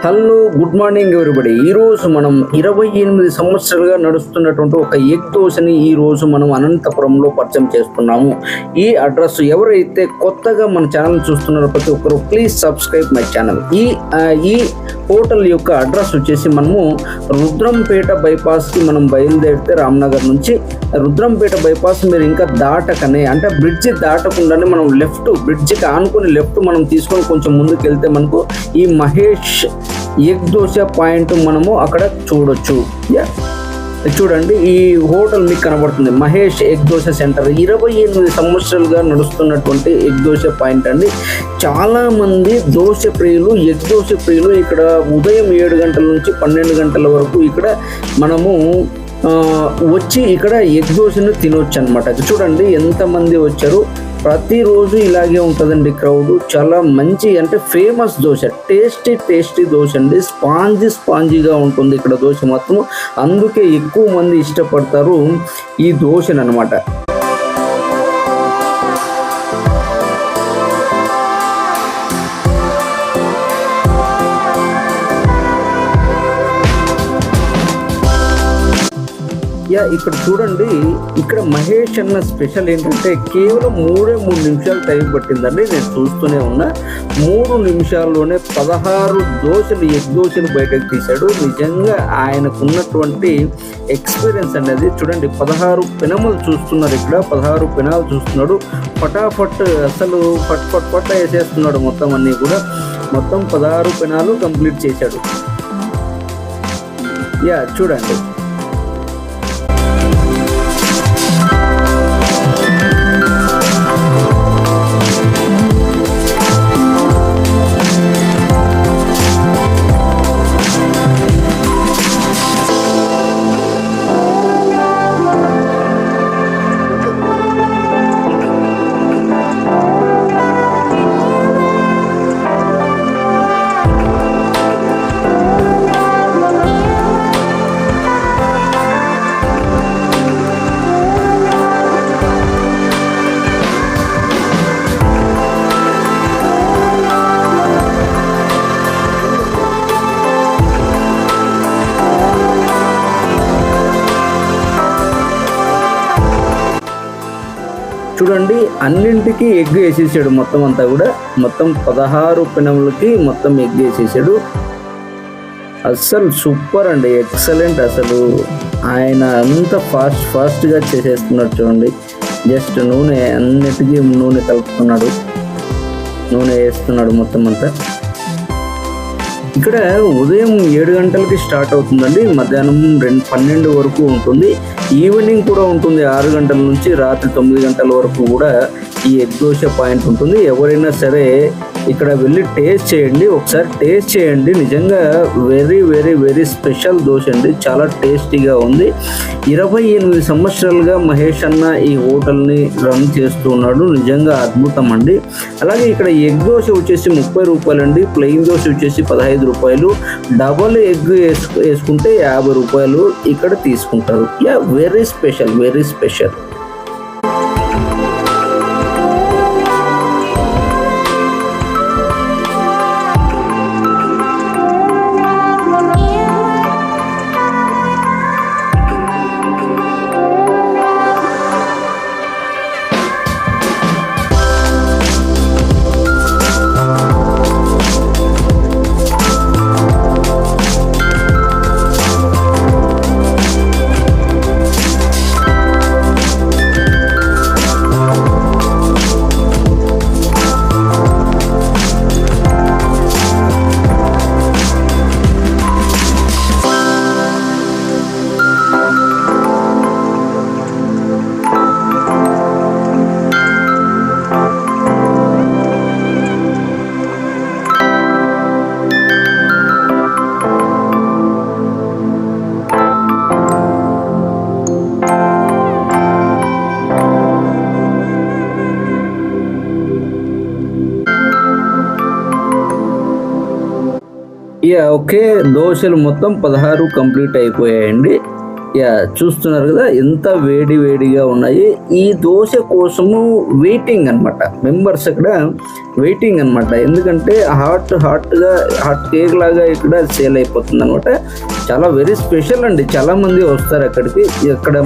Hello, good morning everybody. ఈరోజు మనం 28 సంవత్సరాలుగా నడుస్తున్నటువంటి ఒక ఎగ్ దోశని ఈరోజు మనం అనంతపురంలో పరిచయం చేస్తున్నాము. ఈ అడ్రస్ ఎవరైతే కొత్తగా మన ఛానల్ చూస్తున్నారో ప్రతి ఒక్కరు ప్లీజ్ సబ్స్క్రైబ్ మై ఛానల్. ఈ హోటల్ యొక్క అడ్రస్ వచ్చేసి మనము రుద్రంపేట బైపాస్కి మనం బయలుదేరితే రామ్నగర్ నుంచి రుద్రంపేట బైపాస్ మీరు ఇంకా దాటకనే అంటే బ్రిడ్జి దాటకుండానే మనం బ్రిడ్జికి ఆనుకుని లెఫ్ట్ మనం తీసుకొని కొంచెం ముందుకు వెళ్తే మనకు ఈ మహేష్ ఎగ్ దోశ పాయింట్ మనము అక్కడ చూడొచ్చు. చూడండి, ఈ హోటల్ మీకు కనబడుతుంది, మహేష్ ఎగ్ దోశ సెంటర్. 28 సంవత్సరాలుగా నడుస్తున్నటువంటి ఎగ్ దోశ పాయింట్ అండి. చాలామంది దోశ ప్రియులు, ఎగ్ దోశ ప్రియులు ఇక్కడ ఉదయం 7 గంటల నుంచి 12 గంటల వరకు ఇక్కడ మనము వచ్చి ఇక్కడ ఎగ్ దోశను తినొచ్చు అనమాట. చూడండి ఎంతమంది వచ్చారు. ప్రతిరోజు ఇలాగే ఉంటుందండి క్రౌడ్. చాలా మంచి అంటే ఫేమస్ దోశ, టేస్టీ దోశ అండి. స్పాంజీగా ఉంటుంది ఇక్కడ దోశ మాత్రం. అందుకే ఎక్కువ మంది ఇష్టపడతారు ఈ దోశను అనమాట. ఇక్కడ చూడండి, ఇక్కడ మహేష్ అన్న స్పెషల్ ఏంటంటే కేవలం 3 నిమిషాలు టైం పట్టిందండి. నేను చూస్తూనే ఉన్నా. 3 నిమిషాల్లోనే 16 దోశలు, ఎగ్ దోశలు బయటకు తీశాడు. నిజంగా ఆయనకున్నటువంటి ఎక్స్పీరియన్స్ అనేది చూడండి. 16 పెనములు చూస్తున్నారు ఇక్కడ, 16 పెనాలు చూస్తున్నాడు. ఫటాఫట్ అసలు ఫట్ వేసేస్తున్నాడు మొత్తం అన్నీ కూడా. మొత్తం 16 పెనాలు కంప్లీట్ చేశాడు. చూడండి. చూడండి, అన్నింటికి ఎగ్ వేసేసాడు మొత్తం అంతా కూడా. మొత్తం 16 పెనములకి మొత్తం ఎగ్ వేసేసాడు. అస్సలు సూపర్ అండి, ఎక్సలెంట్. అసలు ఆయన అంత ఫాస్ట్గా చేసేస్తున్నాడు చూడండి. జస్ట్ నూనె, అన్నిటికీ నూనె కలుపుతున్నాడు, నూనె వేస్తున్నాడు మొత్తం అంతా. ఇక్కడ ఉదయం 7 గంటలకి స్టార్ట్ అవుతుందండి. మధ్యాహ్నం 12 వరకు ఉంటుంది. ఈవినింగ్ కూడా ఉంటుంది. 6 గంటల నుంచి రాత్రి 9 గంటల వరకు కూడా ఈ ఎగ్ దోశ పాయింట్ ఉంటుంది. ఎవరైనా సరే ఇక్కడ వెళ్ళి టేస్ట్ చేయండి, ఒకసారి టేస్ట్ చేయండి. నిజంగా వెరీ స్పెషల్ దోశ అండి. చాలా టేస్టీగా ఉంది. 28 సంవత్సరాలుగా మహేష్ అన్న ఈ హోటల్ని రన్ చేస్తూ ఉన్నాడు. నిజంగా అద్భుతం అండి. అలాగే ఇక్కడ ఎగ్ దోశ వచ్చేసి 30 రూపాయలు అండి. ప్లెయిన్ దోశ వచ్చేసి 15 రూపాయలు. డబల్ ఎగ్ వేసుకుంటే 50 రూపాయలు ఇక్కడ తీసుకుంటారు. Very special. ఓకే, దోశలు మొత్తం 16 కంప్లీట్ అయిపోయాయండి. చూస్తున్నారు కదా ఎంత వేడి వేడిగా ఉన్నాయి. ఈ దోశ కోసము వెయిటింగ్ అనమాట, మెంబర్స్ ఇక్కడ వెయిటింగ్ అనమాట. ఎందుకంటే హాట్ కేక్ లాగా ఇక్కడ సేల్ అయిపోతుంది అనమాట. చాలా వెరీ స్పెషల్ అండి, చాలామంది వస్తారు అక్కడికి. ఇక్కడ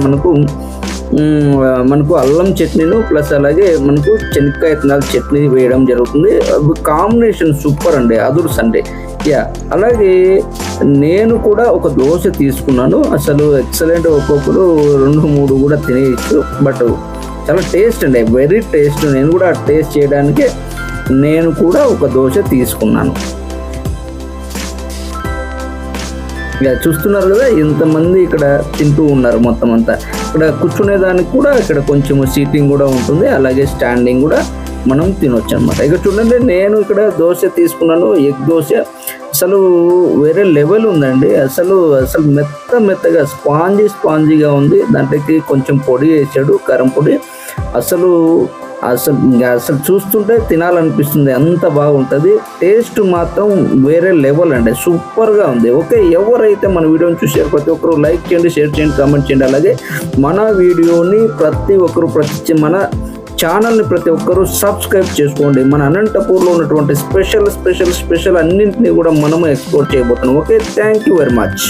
మనకు అల్లం చట్నీను ప్లస్ అలాగే మనకు శనక్కాయ ఇత్తనాల చట్నీ వేయడం జరుగుతుంది. కాంబినేషన్ సూపర్ అండి, అదుర్స్ అండి. అలాగే నేను కూడా ఒక దోశ తీసుకున్నాను, అసలు ఎక్సలెంట్. ఒక్కొక్కరు 2-3 కూడా తినేయచ్చు, బట్ చాలా టేస్ట్ అండి, వెరీ టేస్ట్. నేను కూడా టేస్ట్ చేయడానికి నేను కూడా ఒక దోశ తీసుకున్నాను. చూస్తున్నారు కదా ఎంతమంది ఇక్కడ తింటూ ఉన్నారు. మొత్తం అంతా ఇక్కడ కూర్చునేదానికి కూడా ఇక్కడ కొంచెం సీటింగ్ కూడా ఉంటుంది, అలాగే స్టాండింగ్ కూడా మనం తినొచ్చు అనమాట. ఇక చూడండి, నేను ఇక్కడ దోశ తీసుకున్నాను, ఎగ్ దోశ. అసలు వేరే లెవెల్ ఉందండి. అసలు మెత్తగా స్పాంజీగా ఉంది. దాంట్లోకి కొంచెం పొడి వేసాడు, కారం పొడి. అసలు చూస్తుంటే తినాలనిపిస్తుంది, అంత బాగుంటుంది. టేస్ట్ మాత్రం వేరే లెవెల్ అండి, సూపర్గా ఉంది. ఓకే, ఎవరైతే మన వీడియోని చూసారో ప్రతి ఒక్కరు లైక్ చేయండి, షేర్ చేయండి, కామెంట్ చేయండి. అలాగే మన వీడియోని ప్రతి ఒక్కరు మన ఛానల్ని ప్రతి ఒక్కరూ సబ్స్క్రైబ్ చేసుకోండి. మన అనంతపూర్లో ఉన్నటువంటి స్పెషల్ అన్నింటినీ కూడా మనము ఎక్స్ప్లోర్ చేయబోతున్నాం. Okay, thank you very much.